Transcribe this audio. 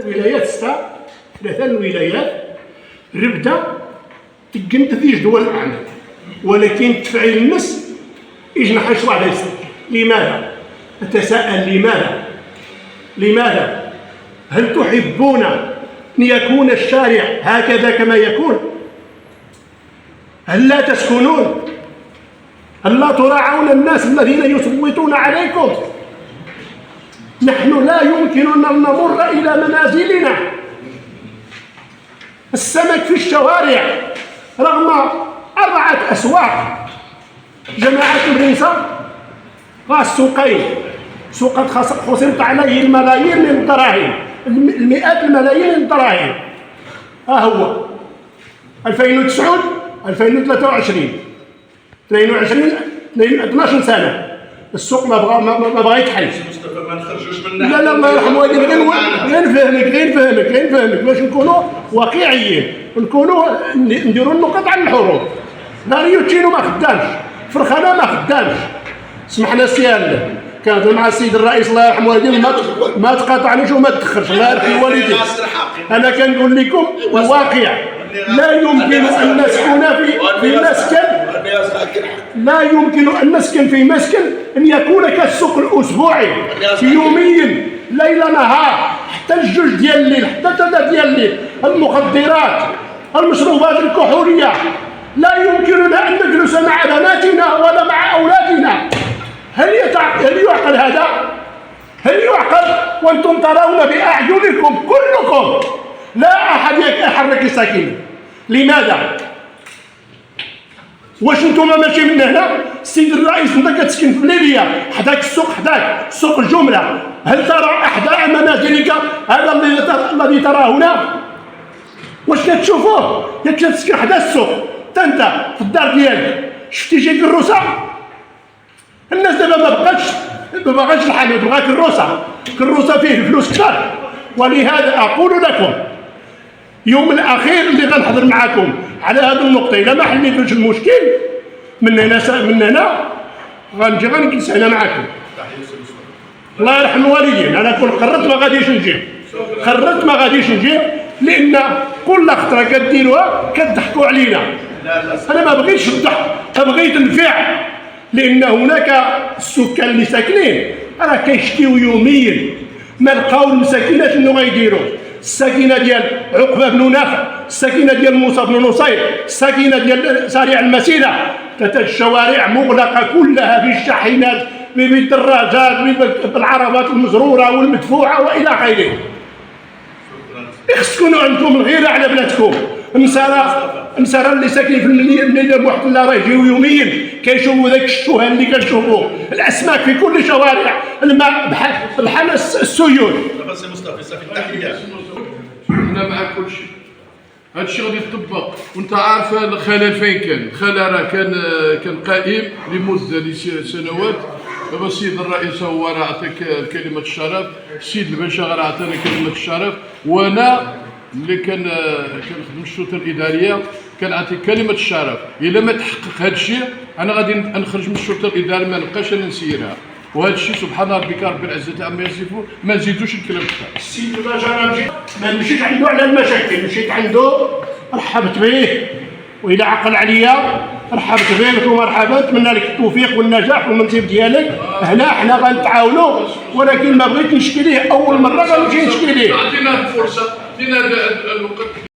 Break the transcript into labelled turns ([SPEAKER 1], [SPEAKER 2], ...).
[SPEAKER 1] ولايات 6 3 الولايات ربدا تقنت في جدول الاعمال، ولكن تفعيل الناس يجنح شويه على يسر. لماذا؟ أتساءل لماذا؟ هل تحبون أن يكون الشارع هكذا كما يكون؟ هل لا تسكنون؟ هل لا تراعون الناس الذين يصوتون عليكم؟ نحن لا يمكننا أن نمر إلى منازلنا، السمك في الشوارع رغم 4 أسواق. جماعة الرئيسة السوقين سوق قد خسرت عليه الملايين من الدراهم، المئات الملايين من الدراهم. ها هو 2009 2023 22 12 سنة السوق ما بغى يتحل.
[SPEAKER 2] مصطفى ما نخرجوش منها.
[SPEAKER 1] لا الله يرحم والديك، غير نفهمك باش نكونوا واقعيين، نديروا النقط على الحروف. ناريوتشينو ما خدامش، فرخانه ما خدامش. سمحنا سيال كانت مع السيد الرئيس الله يرحم والديه ما تقاطعنيش وما تدخلش الله يرحم والديك. انا كنقول لكم الواقع، لا يمكن ان نسكن في مسكن، لا يمكن ان نسكن في مسكن ان يكون كالسوق الاسبوعي يوميا ليل نهار حتى الجوج ديال الليل حتى 3 ديال الليل. المخدرات، المشروبات الكحوليه، لا يمكننا ان نجلس مع بناتنا ولا مع اولادنا. هل يعقل هذا؟ هل يعقل وانتم ترون باعينكم كلكم لا احد يحرك السكينه؟ لماذا؟ واش نتوما ماشي من هنا؟ السيد الرئيس انت كتسكن في الليبيه حداك السوق، حداك سوق الجمله، هل ترى احدى منازلك هذا الذي تراه هنا؟ واش كتشوفوه؟ ياك كتسكن حدا السوق انت في الدار ديالك شفتي شي كروسه؟ الناس دابا ما بغاش الحانوت، بغا كروسه فيه الفلوس كثر. ولهذا اقول لكم يوم الاخير اللي غنحضر معكم على هذه النقطه، الا ما حليتوش المشكل من هنا غنجي غنجلس هنا معكم. الله يرحم الوالدين. انا كون قررت ما غاديش نجي لان كل خطره كديروها كتضحكوا علينا. انا ما بغيتش الضحك، بغيت الفعل، لان هناك السكان اللي ساكنين راه كيشكيو يوميا ما لقاو المساكنه شنو غيديروا. الساكنه ديال عقبه بن نافع، الساكنه ديال موسى بن نصير، الساكنه ديال سريع المسيره، الشوارع مغلقه كلها بالشاحنات بالدراجات بالعربات المزروره والمدفوعه والى اخره. تكونوا عندكم الغيره على بلادكم. النسارى اللي ساكنين في المدينه بوحد الله راه يجيو يوميا كيشوفوا ذاك الشهى اللي كنشوفوه، الاسماك في كل شوارع، الماء بحال السيول.
[SPEAKER 2] دابا سي مصطفى صافي التحيات.
[SPEAKER 3] احنا مع كل شيء، هذا الشيء غادي يطبق. وانت عارف الخلل فين كان؟ الخلل راه كان قائم لمده سنوات. دابا السيد الرئيس هو راه عطاك كلمه الشرف، السيد الباشا راه عطانا كلمه الشرف، وانا اللي كنخدم الشرطه الاداريه كنعطي كلمه الشرف. الا ما تحقق هذا الشيء انا غادي نخرج من الشرطه الاداريه، ما نبقاش انا نسيرها. وهذا الشيء سبحان ربك رب العزه عما يصفون، ما نزيدوش الكلام اكثر.
[SPEAKER 1] السيد الباشا انا ما مشيت عنده على المشاكل، مشيت عنده رحبت به، والى عقل عليا رحبت بك ومرحبا، نتمنى لك التوفيق والنجاح والمنصب ديالك. هنا حنا غنتعاونوا، ولكن ما بغيت نشكي ليه اول مره غنمشي نشكي ليه.
[SPEAKER 3] عطينا الفرصه، عطينا الوقت.